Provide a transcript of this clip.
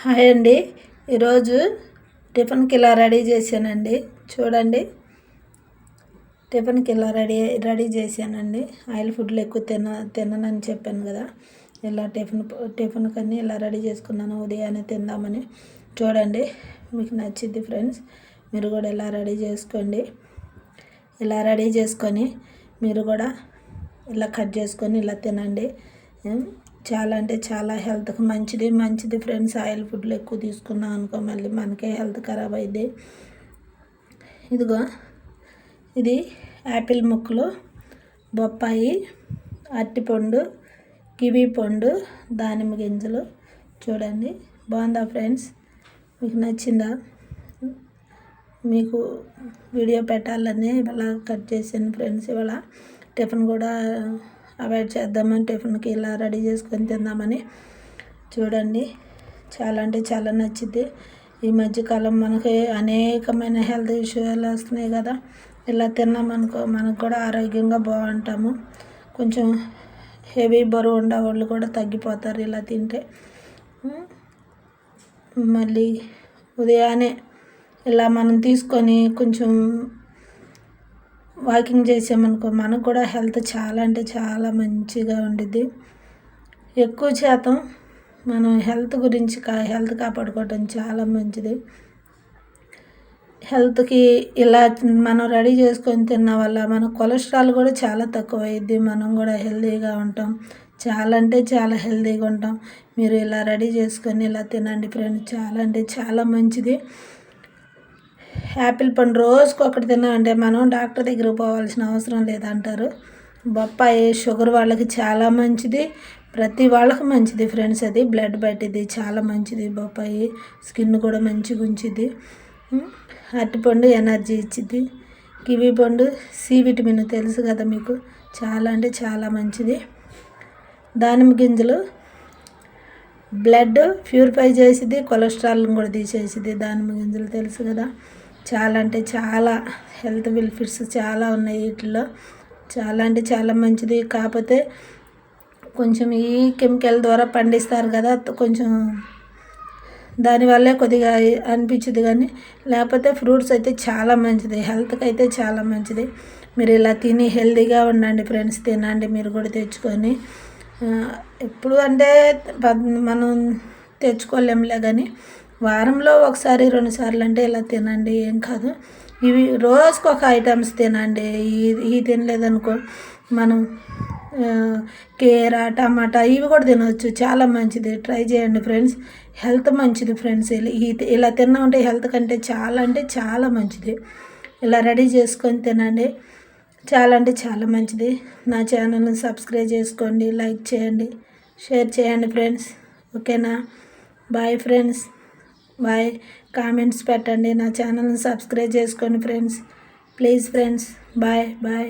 Hi అండి. ఈరోజు టిఫిన్కి ఇలా రెడీ చేశానండి. చూడండి, టిఫిన్కి ఇలా రెడీ చేశానండి. ఆయిల్ ఫుడ్లు ఎక్కువ తిననని చెప్పాను కదా. ఇలా టిఫిన్ కన్నీ ఇలా రెడీ చేసుకున్నాను, ఉదయాన్నే తిందామని. చూడండి, మీకు నచ్చిద్ది ఫ్రెండ్స్. మీరు కూడా ఇలా రెడీ చేసుకోండి. ఇలా రెడీ చేసుకొని మీరు కూడా ఇలా కట్ చేసుకొని ఇలా తినండి. చాలా అంటే చాలా హెల్త్కి మంచిది ఫ్రెండ్స్. ఆయిల్ ఫుడ్లు ఎక్కువ తీసుకున్నాం అనుకో మళ్ళీ మనకే హెల్త్ ఖరాబ్ అయింది. ఇదిగో, ఇది యాపిల్ ముక్కలు, బొప్పాయి, అరటిపండు, కివీ పండు, దానిమ్మ గింజలు. చూడండి, బాగుందా ఫ్రెండ్స్? మీకు నచ్చిందా? మీకు వీడియో పెట్టాలని ఇవాళ కట్ చేశాను ఫ్రెండ్స్. ఇవాళ టిఫిన్ కూడా అవాయిడ్ చేద్దామని టిఫిన్కి ఇలా రెడీ చేసుకొని తిందామని. చూడండి, చాలా అంటే చాలా నచ్చింది. ఈ మధ్యకాలం మనకి అనేకమైన హెల్త్ ఇష్యూలు వస్తున్నాయి కదా. ఇలా తిన్నామనుకో మనకు కూడా ఆరోగ్యంగా బాగుంటాము. కొంచెం హెవీ బరువు ఉండే వాళ్ళు కూడా తగ్గిపోతారు ఇలా తింటే. మళ్ళీ ఉదయాన్నే ఇలా మనం తీసుకొని కొంచెం వాకింగ్ చేసామనుకో మనకు కూడా హెల్త్ చాలా అంటే చాలా మంచిగా ఉండిద్ది. ఎక్కువ శాతం మనం హెల్త్ కాపాడుకోవటం చాలా మంచిది. హెల్త్కి ఇలా మనం రెడీ చేసుకొని తిన్న వల్ల మన కొలెస్ట్రాల్ కూడా చాలా తక్కువ అయ్యిద్ది. మనం కూడా హెల్తీగా ఉంటాం. చాలా అంటే చాలా హెల్తీగా ఉంటాం. మీరు ఇలా రెడీ చేసుకొని ఇలా తినండి ఫ్రెండ్స్. చాలా అంటే చాలా మంచిది. యాపిల్ పండు రోజుకొకటి తిన్నామంటే మనం డాక్టర్ దగ్గరికి పోవాల్సిన అవసరం లేదంటారు. బొప్పాయి షుగర్ వాళ్ళకి చాలా మంచిది. ప్రతి వాళ్ళకి మంచిది ఫ్రెండ్స్. అది బ్లడ్ పట్టిద్ది, చాలా మంచిది. బొప్పాయి స్కిన్ కూడా మంచిగా ఉంచిద్ది. అరటిపండు ఎనర్జీ ఇచ్చిద్ది. కివీ పండు సి విటమిన్ తెలుసు కదా మీకు, చాలా అంటే చాలా మంచిది. దానిమ్మ గింజలు బ్లడ్ ప్యూరిఫై చేసిద్ది, కొలెస్ట్రాల్ని కూడా తీసేసిద్ది. దానిమ్మ గింజలు తెలుసు కదా. చాలా అంటే చాలా హెల్త్ బెనిఫిట్స్ చాలా ఉన్నాయి వీటిల్లో. చాలా అంటే చాలా మంచిది. కాకపోతే కొంచెం ఈ కెమికల్ ద్వారా పండిస్తారు కదా, కొంచెం దానివల్లే కొద్దిగా అనిపించింది. కానీ లేకపోతే ఫ్రూట్స్ అయితే చాలా మంచిది, హెల్త్కి అయితే చాలా మంచిది. మీరు ఇలా తిని హెల్తీగా ఉండండి ఫ్రెండ్స్. తినండి మీరు కూడా తెచ్చుకొని. ఎప్పుడు అంటే మనం తెచ్చుకోలేంలే, కానీ వారంలో ఒకసారి 2 సార్లు అంటే ఇలా తినండి, ఏం కాదు. ఇవి రోజుకు ఒక ఐటమ్స్ తినండి. ఇవి తినలేదనుకో మనం కీర, టమాటా ఇవి కూడా తినవచ్చు. చాలా మంచిది, ట్రై చేయండి ఫ్రెండ్స్. హెల్త్ మంచిది ఫ్రెండ్స్. ఇలా తిన్నామంటే హెల్త్ కంటే చాలా అంటే చాలా మంచిది. ఇలా రెడీ చేసుకొని తినండి. చాలా అంటే చాలా మంచిది. నా ఛానల్ని సబ్స్క్రైబ్ చేసుకోండి, లైక్ చేయండి, షేర్ చేయండి ఫ్రెండ్స్. ఓకేనా? Bye friends, bye. కామెంట్స్ పెట్టండి. నా ఛానల్ని సబ్స్క్రైబ్ చేసుకోండి friends, please friends. Bye bye.